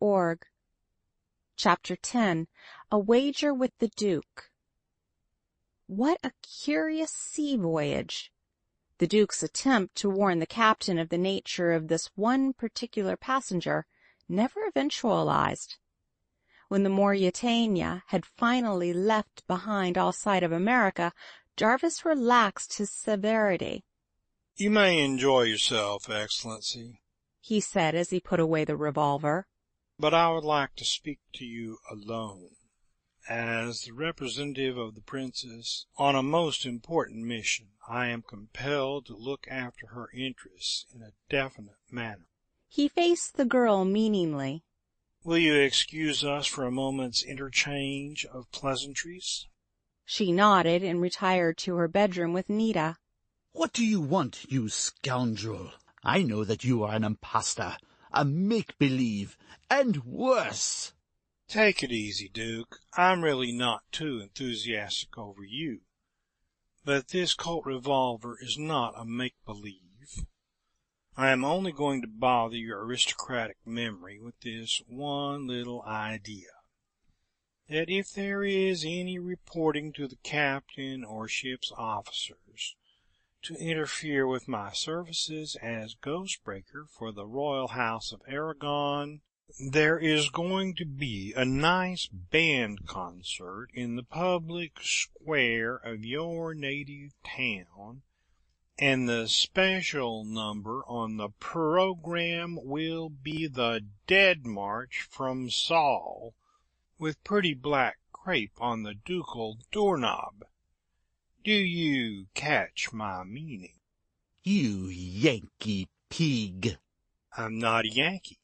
subtitles. Chapter 10. A Wager with the Duke. What a curious sea voyage! The Duke's attempt to warn the captain of the nature of this one particular passenger never eventualized. When the Mauretania had finally left behind all sight of America, Jarvis relaxed his severity. "You may enjoy yourself, Excellency," he said as he put away the revolver. "but I would like to speak to you alone, as the representative of the Princess on a most important mission. I am compelled to look after her interests in a definite manner." He faced the girl meaningly. "Will you excuse us for a moment's interchange of pleasantries?" She nodded and retired to her bedroom with Nita. "What do you want, you scoundrel? I know that you are an impostor, a make-believe, and worse." "Take it easy, Duke. I'm really not too enthusiastic over you. But this Colt revolver is not a make-believe. I am only going to bother your aristocratic memory with this one little idea, that if there is any reporting to the captain or ship's officers to interfere with my services as Ghost Breaker for the Royal House of Aragon, there is going to be a nice band concert in the public square of your native town, and the special number on the program will be the Dead March from Saul, with pretty black crape on the ducal doorknob. Do you catch my meaning?" "You Yankee pig!" "I'm not a Yankee.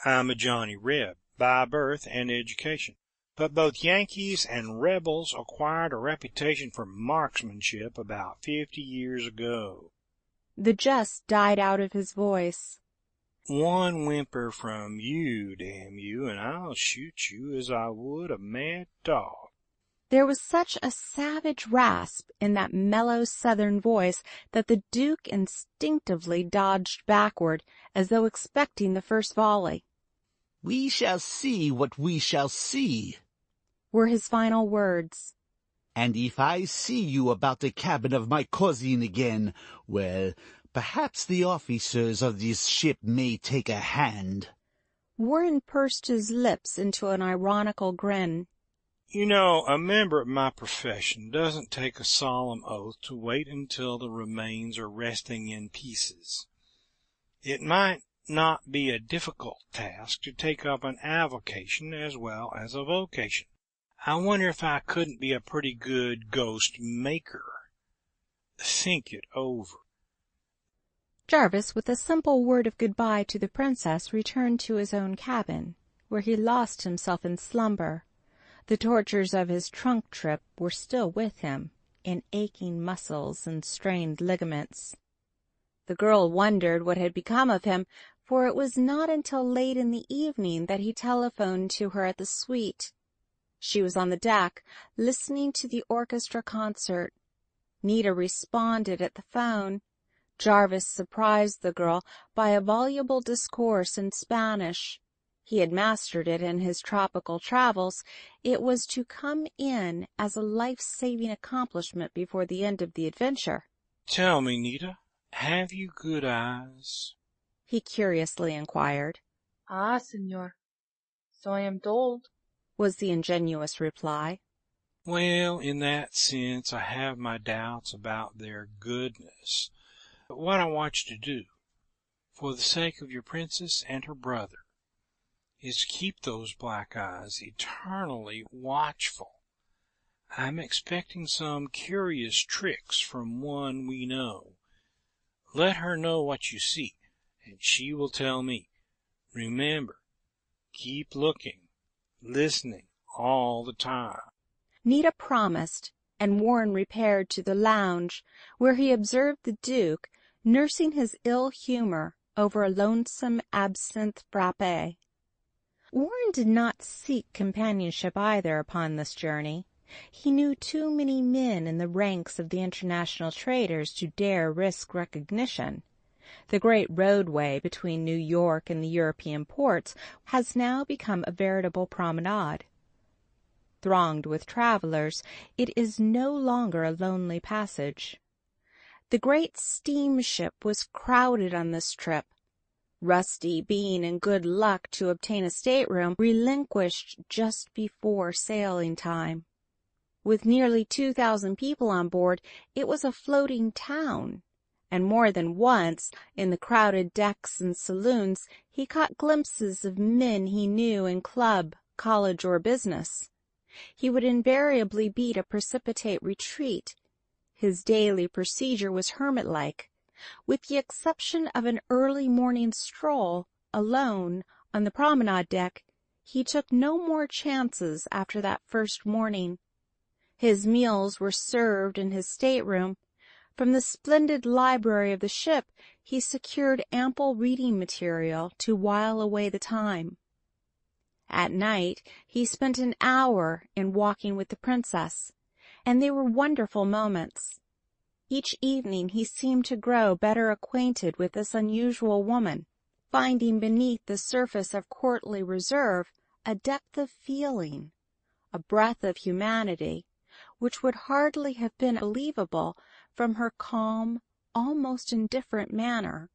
I'm a Johnny Reb, by birth and education. But both Yankees and rebels acquired a reputation for marksmanship about 50 years ago." The jest died out of his voice. "One whimper from you, damn you, and I'll shoot you as I would a mad dog." There was such a savage rasp in that mellow Southern voice that the Duke instinctively dodged backward, as though expecting the first volley. "We shall see what we shall see," were his final words. "And if I see you about the cabin of my cousin again, well, perhaps the officers of this ship may take a hand." Warren pursed his lips into an ironical grin. "You know, a member of my profession doesn't take a solemn oath to wait until the remains are resting in pieces. It might not be a difficult task to take up an avocation as well as a vocation. I wonder if I couldn't be a pretty good ghost maker. Think it over." Jarvis, with a simple word of good-bye to the princess, returned to his own cabin, where he lost himself in slumber. The tortures of his trunk trip were still with him, in aching muscles and strained ligaments. The girl wondered what had become of him, for it was not until late in the evening that he telephoned to her at the suite. She was on the deck, listening to the orchestra concert. Nita responded at the phone. Jarvis surprised the girl by a voluble discourse in Spanish. He had mastered it in his tropical travels. It was to come in as a life-saving accomplishment before the end of the adventure. "Tell me, Nita, have you good eyes?" he curiously inquired. "Ah, señor, so I am told," was the ingenuous reply. "Well, in that sense I have my doubts about their goodness. But what I want you to do, for the sake of your princess and her brother, is keep those black eyes eternally watchful. I'm expecting some curious tricks from one we know. Let her know what you see, and she will tell me. Remember, keep looking, listening all the time." Nita promised, and Warren repaired to the lounge, where he observed the Duke nursing his ill humor over a lonesome absinthe frappé. Warren did not seek companionship either upon this journey. He knew too many men in the ranks of the international traders to dare risk recognition. The great roadway between New York and the European ports has now become a veritable promenade. Thronged with travelers, it is no longer a lonely passage. The great steamship was crowded on this trip. Rusty, being in good luck to obtain a stateroom, relinquished just before sailing time. With nearly 2,000 people on board, it was a floating town, and more than once, in the crowded decks and saloons, he caught glimpses of men he knew in club, college, or business. He would invariably beat a precipitate retreat. His daily procedure was hermit-like. With the exception of an early morning stroll, alone, on the promenade deck, he took no more chances after that first morning. His meals were served in his stateroom. From the splendid library of the ship he secured ample reading material to while away the time. At night he spent an hour in walking with the princess, and they were wonderful moments. Each evening he seemed to grow better acquainted with this unusual woman, finding beneath the surface of courtly reserve a depth of feeling, a breadth of humanity, which would hardly have been believable from her calm, almost indifferent manner.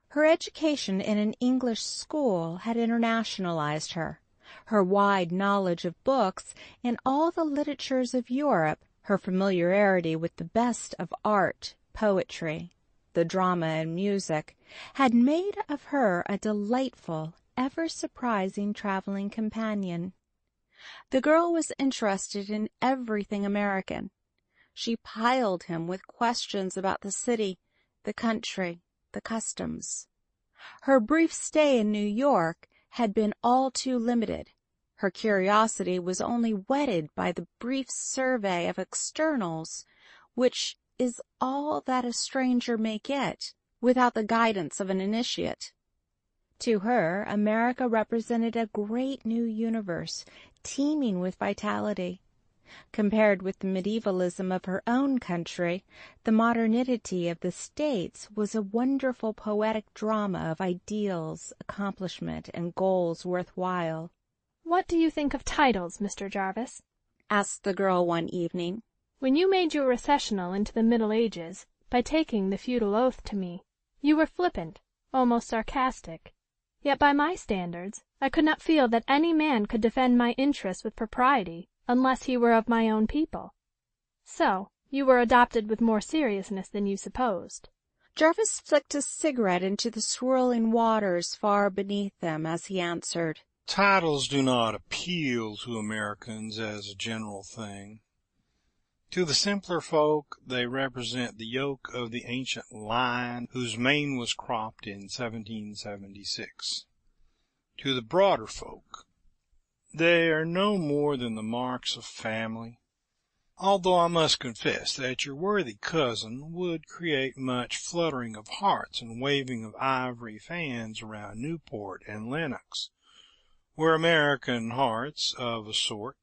Her education in an English school had internationalized her. Her wide knowledge of books in all the literatures of Europe, her familiarity with the best of art, poetry, the drama and music, had made of her a delightful, ever-surprising traveling companion. The girl was interested in everything American. She piled him with questions about the city, the country, the customs. Her brief stay in New York had been all too limited. Her curiosity was only whetted by the brief survey of externals, which is all that a stranger may get without the guidance of an initiate. To her, America represented a great new universe, teeming with vitality. Compared with the medievalism of her own country, the modernity of the States was a wonderful poetic drama of ideals, accomplishment, and goals worth while. "What do you think of titles, Mr. Jarvis?" asked the girl one evening. "When you made your recessional into the Middle Ages, by taking the feudal oath to me, you were flippant, almost sarcastic. Yet by my standards, I could not feel that any man could defend my interests with propriety unless he were of my own people. So, you were adopted with more seriousness than you supposed." Jarvis flicked a cigarette into the swirling waters far beneath them as he answered, "Titles do not appeal to Americans as a general thing. To the simpler folk they represent the yoke of the ancient line whose mane was cropped in 1776. To the broader folk they are no more than the marks of family, although I must confess that your worthy cousin would create much fluttering of hearts and waving of ivory fans around Newport and Lenox, where American hearts of a sort,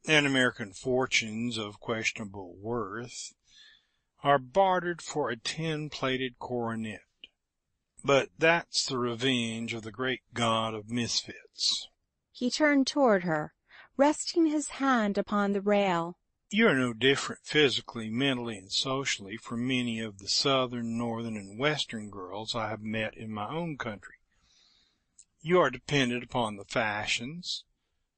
and American fortunes of questionable worth, are bartered for a tin-plated coronet. But that's the revenge of the great god of misfits." He turned toward her, resting his hand upon the rail. "You are no different physically, mentally, and socially from many of the Southern, Northern, and Western girls I have met in my own country. You are dependent upon the fashions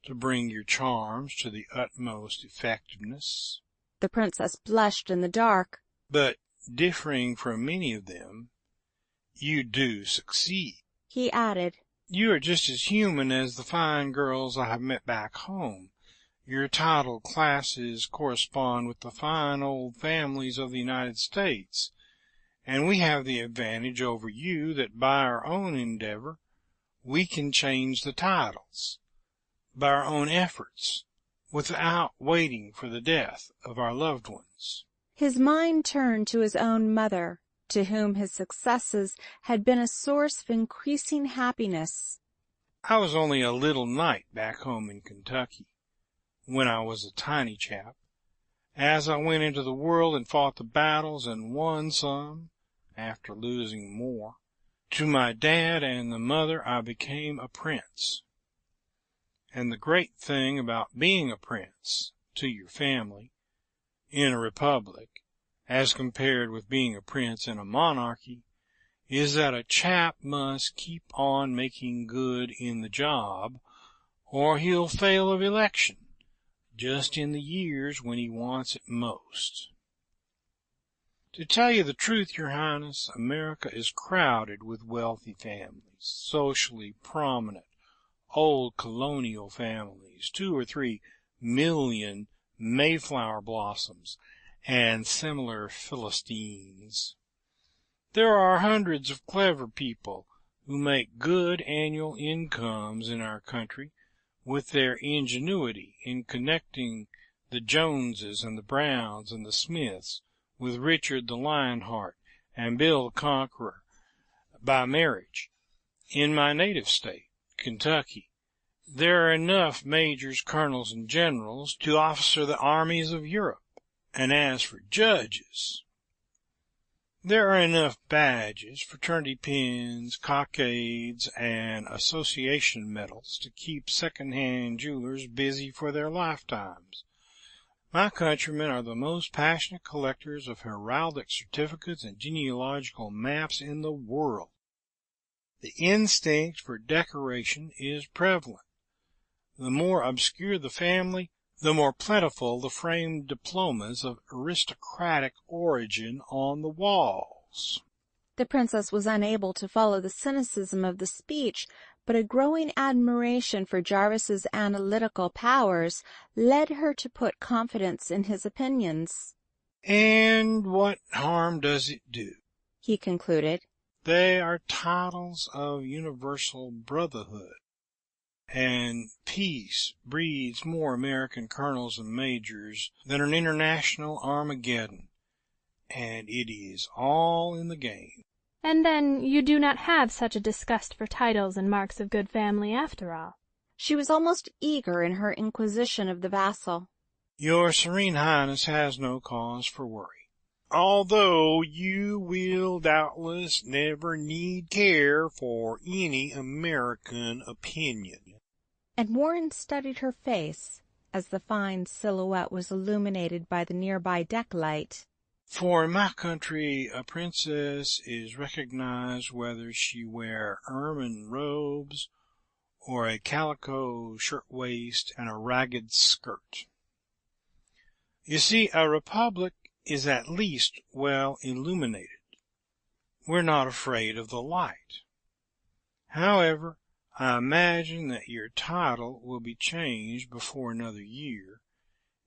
to bring your charms to the utmost effectiveness." The princess blushed in the dark. "But, differing from many of them, you do succeed," he added. "You are just as human as the fine girls I have met back home. Your titled classes correspond with the fine old families of the United States, and we have the advantage over you that by our own endeavor we can change the titles, by our own efforts, without waiting for the death of our loved ones." His mind turned to his own mother, to whom his successes had been a source of increasing happiness. "I was only a little knight back home in Kentucky, when I was a tiny chap. As I went into the world and fought the battles and won some, after losing more. To my dad and the mother I became a prince. And the great thing about being a prince to your family in a republic, as compared with being a prince in a monarchy, is that a chap must keep on making good in the job, or he'll fail of election, just in the years when he wants it most. To tell you the truth, Your Highness, America is crowded with wealthy families, socially prominent, old colonial families, 2 or 3 million Mayflower blossoms, and similar Philistines. There are hundreds of clever people who make good annual incomes in our country with their ingenuity in connecting the Joneses and the Browns and the Smiths with Richard the Lionheart and Bill the Conqueror by marriage. In my native state, Kentucky, there are enough majors, colonels, and generals to officer the armies of Europe. And as for judges, there are enough badges, fraternity pins, cockades, and association medals to keep second-hand jewelers busy for their lifetimes. My countrymen are the most passionate collectors of heraldic certificates and genealogical maps in the world. The instinct for decoration is prevalent. The more obscure the family, the more plentiful the framed diplomas of aristocratic origin on the walls. The princess was unable to follow the cynicism of the speech, but a growing admiration for Jarvis's analytical powers led her to put confidence in his opinions. And what harm does it do? He concluded. They are titles of universal brotherhood, and peace breeds more American colonels and majors than an international Armageddon, and it is all in the game. And then you do not have such a disgust for titles and marks of good family after all. She was almost eager in her inquisition of the vassal. Your Serene Highness has no cause for worry, although you will doubtless never need care for any American opinion. And Warren studied her face as the fine silhouette was illuminated by the nearby deck light. For in my country a princess is recognized whether she wear ermine robes or a calico shirtwaist and a ragged skirt. You see, a republic is at least well illuminated. We're not afraid of the light. However, I imagine that your title will be changed before another year,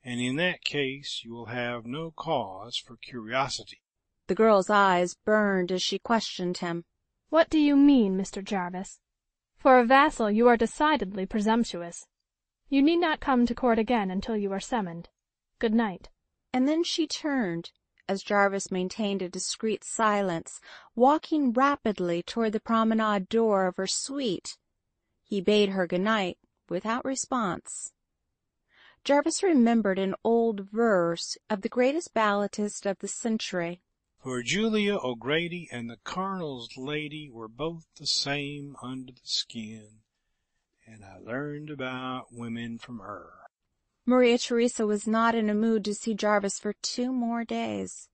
and in that case you will have no cause for curiosity. The girl's eyes burned as she questioned him. What do you mean, Mr. Jarvis? For a vassal you are decidedly presumptuous. You need not come to court again until you are summoned. Good night. And then she turned, as Jarvis maintained a discreet silence, walking rapidly toward the promenade door of her suite. He bade her good night without response. Jarvis remembered an old verse of the greatest balladist of the century. For Julia O'Grady and the Colonel's lady were both the same under the skin, and I learned about women from her. Maria Theresa was not in a mood to see Jarvis for 2 more days.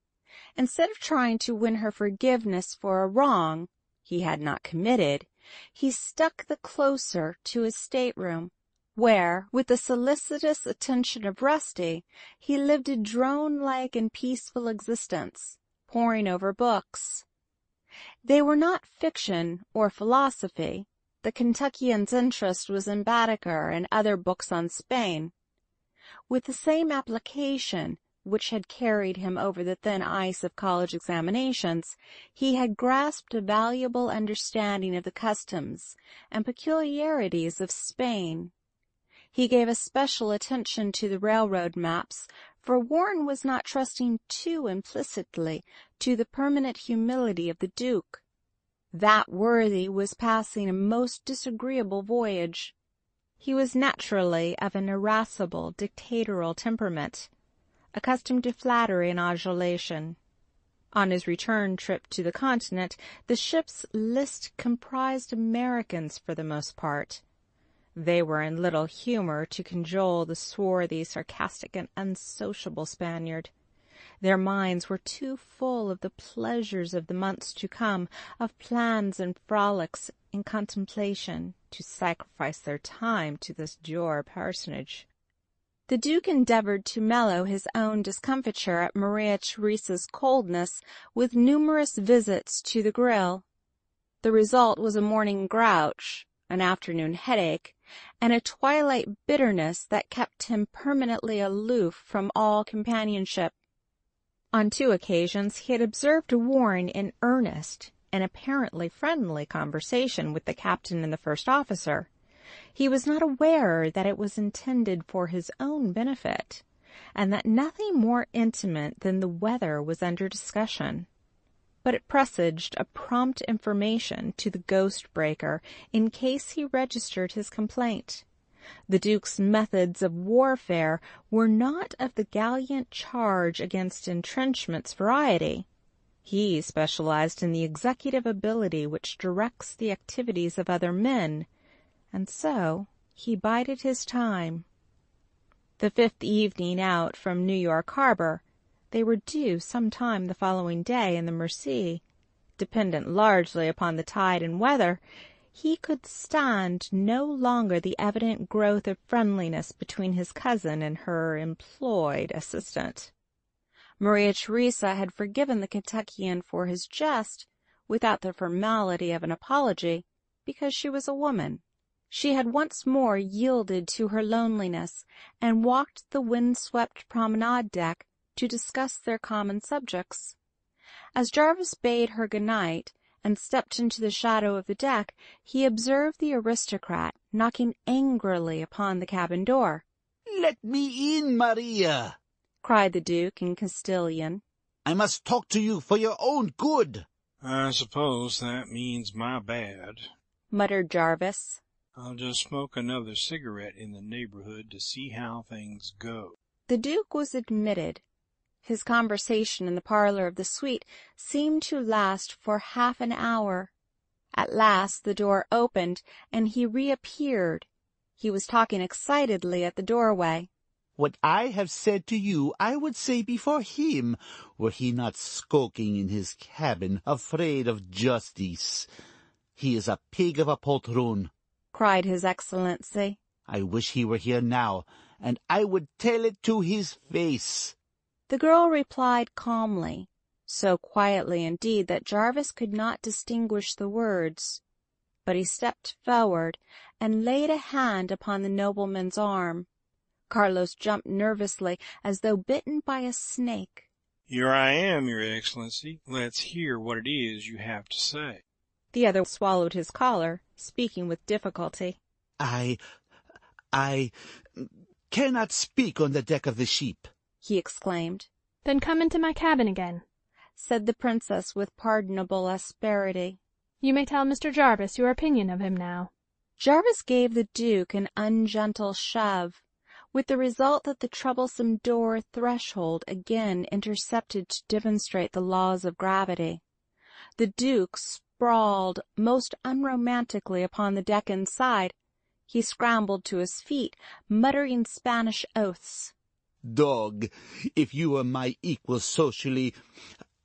Instead of trying to win her forgiveness for a wrong he had not committed, he stuck the closer to his stateroom, where, with the solicitous attention of Rusty, he lived a drone-like and peaceful existence, poring over books. They were not fiction or philosophy. The Kentuckian's interest was in Baedeker and other books on Spain. With the same application which had carried him over the thin ice of college examinations, he had grasped a valuable understanding of the customs and peculiarities of Spain. He gave especial attention to the railroad maps, for Warren was not trusting too implicitly to the permanent humility of the Duke. That worthy was passing a most disagreeable voyage. He was naturally of an irascible, dictatorial temperament, accustomed to flattery and adulation. On his return trip to the continent, the ship's list comprised Americans for the most part. They were in little humor to cajole the swarthy, sarcastic, and unsociable Spaniard. Their minds were too full of the pleasures of the months to come, of plans and frolics in contemplation, to sacrifice their time to this dour personage. The Duke endeavored to mellow his own discomfiture at Maria Theresa's coldness with numerous visits to the grill. The result was a morning grouch, an afternoon headache, and a twilight bitterness that kept him permanently aloof from all companionship. On 2 occasions he had observed Warren in earnest and apparently friendly conversation with the captain and the first officer. He was not aware that it was intended for his own benefit, and that nothing more intimate than the weather was under discussion. But it presaged a prompt information to the Ghost Breaker in case he registered his complaint. The Duke's methods of warfare were not of the gallant charge against entrenchments variety. He specialized in the executive ability which directs the activities of other men, and so he bided his time. The 5th evening out from New York Harbor, they were due some time the following day in the Mersey. Dependent largely upon the tide and weather, he could stand no longer the evident growth of friendliness between his cousin and her employed assistant. Maria Theresa had forgiven the Kentuckian for his jest, without the formality of an apology, because she was a woman. She had once more yielded to her loneliness, and walked the wind-swept promenade deck to discuss their common subjects. As Jarvis bade her good night and stepped into the shadow of the deck, he observed the aristocrat knocking angrily upon the cabin door. "Let me in, Maria!" cried the Duke in Castilian. "I must talk to you for your own good." I suppose that means my bad. Muttered Jarvis. I'll just smoke another cigarette in the neighborhood to see how things go. The Duke was admitted. His conversation in the parlor of the suite seemed to last for half an hour. At last the door opened, and he reappeared. He was talking excitedly at the doorway. "What I have said to you I would say before him, were he not skulking in his cabin, afraid of justice. He is a pig of a poltroon," cried His Excellency. "I wish he were here now, and I would tell it to his face." The girl replied calmly, so quietly indeed that Jarvis could not distinguish the words. But he stepped forward and laid a hand upon the nobleman's arm. Carlos jumped nervously, as though bitten by a snake. Here I am, Your Excellency. Let's hear what it is you have to say. The other swallowed his collar, speaking with difficulty. I cannot speak on the deck of the ship," he exclaimed. "Then come into my cabin again," said the princess with pardonable asperity. "You may tell Mr. Jarvis your opinion of him now." Jarvis gave the Duke an ungentle shove, with the result that the troublesome door threshold again intercepted to demonstrate the laws of gravity. The Duke sprawled most unromantically upon the deck inside. He scrambled to his feet, muttering Spanish oaths. "Dog, if you were my equal socially,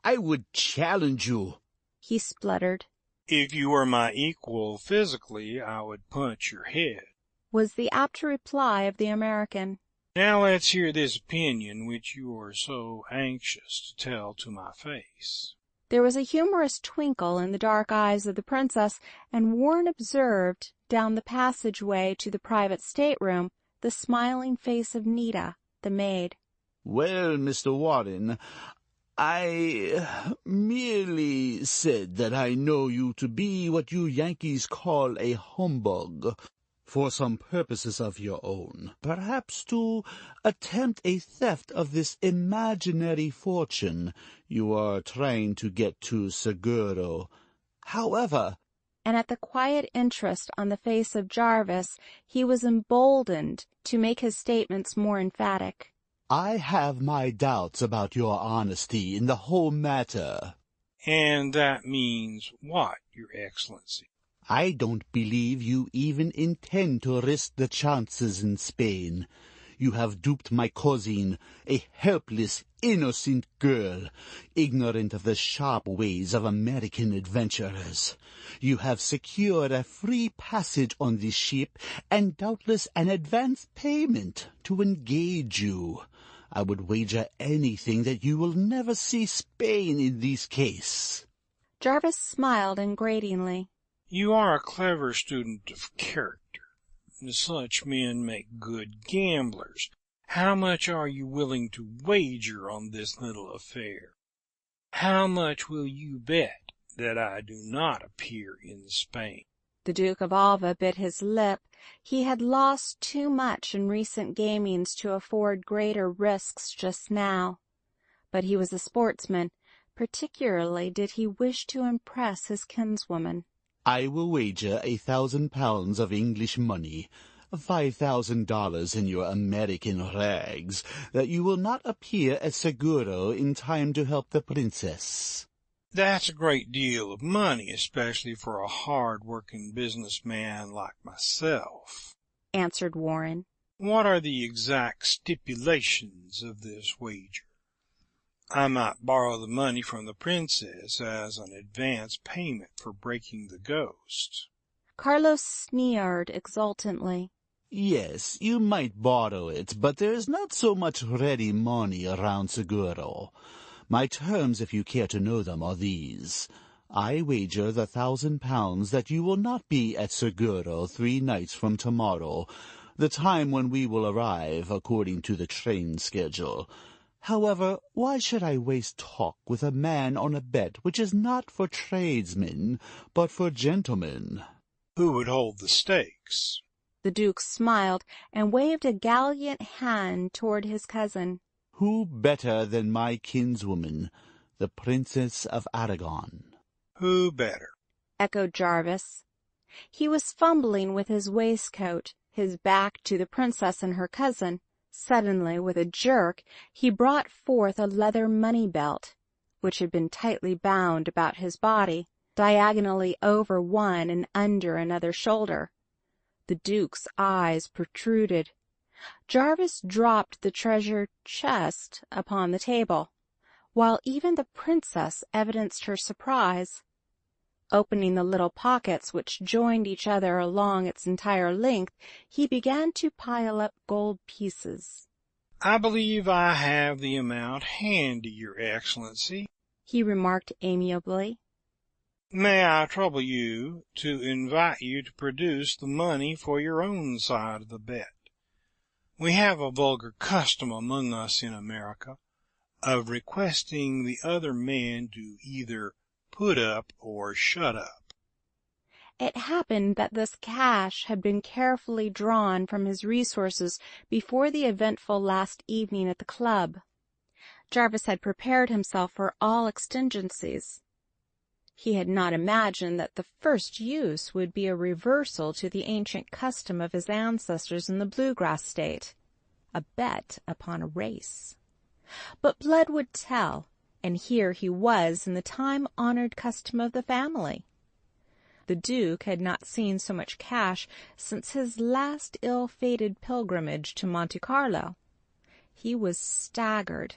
I would challenge you," he spluttered. If you were my equal physically, I would punch your head, was the apt reply of the American. Now let's hear this opinion which you are so anxious to tell to my face. There was a humorous twinkle in the dark eyes of the princess, and Warren observed, down the passageway to the private stateroom, the smiling face of Nita, the maid. "Well, Mr. Warren, I merely said that I know you to be what you Yankees call a humbug, for some purposes of your own, perhaps to attempt a theft of this imaginary fortune you are trying to get to Seguro. However—" And at the quiet interest on the face of Jarvis, he was emboldened to make his statements more emphatic. I have my doubts about your honesty in the whole matter. And that means what, Your Excellency? I don't believe you even intend to risk the chances in Spain. You have duped my cousin, a helpless, innocent girl, ignorant of the sharp ways of American adventurers. You have secured a free passage on the ship and doubtless an advance payment to engage you. I would wager anything that you will never see Spain in this case. Jarvis smiled ingratiatingly. You are a clever student of character. Such men make good gamblers. How much are you willing to wager on this little affair? How much will you bet that I do not appear in Spain? The Duke of Alva bit his lip. He had lost too much in recent gamings to afford greater risks just now. But he was a sportsman. Particularly did he wish to impress his kinswoman. I will wager £1,000 of English money, $5,000 in your American rags, that you will not appear at Seguro in time to help the princess. That's a great deal of money, especially for a hard-working businessman like myself, answered Warren. What are the exact stipulations of this wager? I might borrow the money from the princess as an advance payment for breaking the ghost. Carlos sneered exultantly. Yes, you might borrow it, but there is not so much ready money around Seguro. My terms, if you care to know them, are these. I wager the £1,000 that you will not be at Seguro 3 nights from tomorrow, the time when we will arrive according to the train schedule. However, why should I waste talk with a man on a bet which is not for tradesmen, but for gentlemen? Who would hold the stakes? The Duke smiled and waved a gallant hand toward his cousin. Who better than my kinswoman, the Princess of Aragon? Who better? Echoed Jarvis. He was fumbling with his waistcoat, his back to the princess and her cousin. Suddenly, with a jerk, he brought forth a leather money-belt, which had been tightly bound about his body, diagonally over one and under another shoulder. The Duke's eyes protruded. Jarvis dropped the treasure chest upon the table, while even the princess evidenced her surprise. Opening the little pockets which joined each other along its entire length, he began to pile up gold pieces. I believe I have the amount handy, Your Excellency, he remarked amiably. May I trouble you to invite you to produce the money for your own side of the bet? We have a vulgar custom among us in America of requesting the other man to either put up or shut up. It happened that this cash had been carefully drawn from his resources before the eventful last evening at the club. Jarvis had prepared himself for all exigencies. He had not imagined that the first use would be a reversal to the ancient custom of his ancestors in the Bluegrass State, a bet upon a race. But blood would tell, and here he was in the time-honored custom of the family. The Duke had not seen so much cash since his last ill-fated pilgrimage to Monte Carlo. He was staggered,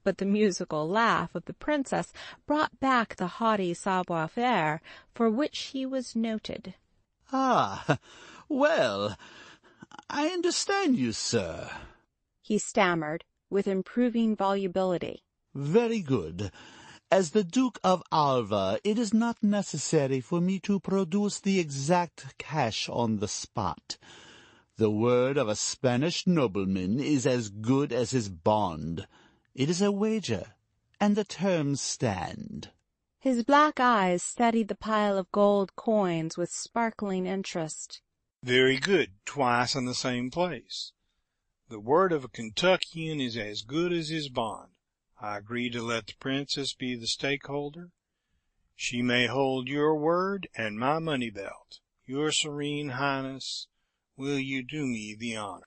but the musical laugh of the princess brought back the haughty savoir-faire for which he was noted. Ah, well, I understand you, sir, he stammered, with improving volubility. Very good. As the Duke of Alva, it is not necessary for me to produce the exact cash on the spot. The word of a Spanish nobleman is as good as his bond. It is a wager, and the terms stand. His black eyes studied the pile of gold coins with sparkling interest. Very good, twice in the same place. The word of a Kentuckian is as good as his bond. I agree to let the princess be the stakeholder. She may hold your word and my money belt. Your Serene Highness, will you do me the honor?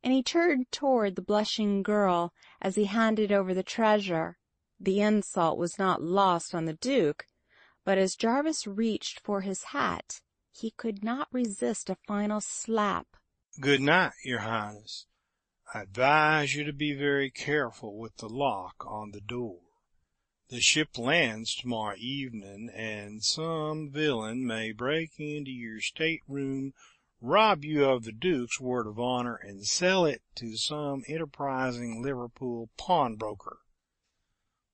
and he turned toward the blushing girl as he handed over the treasure. The insult was not lost on the Duke, but as Jarvis reached for his hat, he could not resist a final slap. Good night, Your Highness. I advise you to be very careful with the lock on the door. The ship lands tomorrow evening, and some villain may break into your stateroom, rob you of the Duke's word of honor, and sell it to some enterprising Liverpool pawnbroker.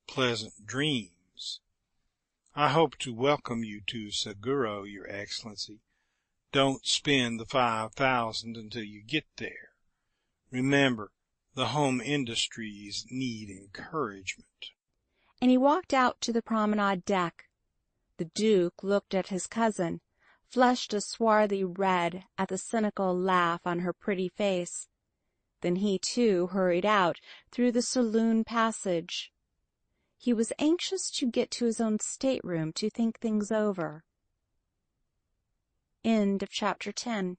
Pleasant dreams. I hope to welcome you to Seguro, Your Excellency. Don't spend the 5,000 until you get there. Remember, the home industries need encouragement. And he walked out to the promenade deck. The Duke looked at his cousin, flushed a swarthy red at the cynical laugh on her pretty face. Then he, too, hurried out through the saloon passage. He was anxious to get to his own stateroom to think things over. End of chapter 10.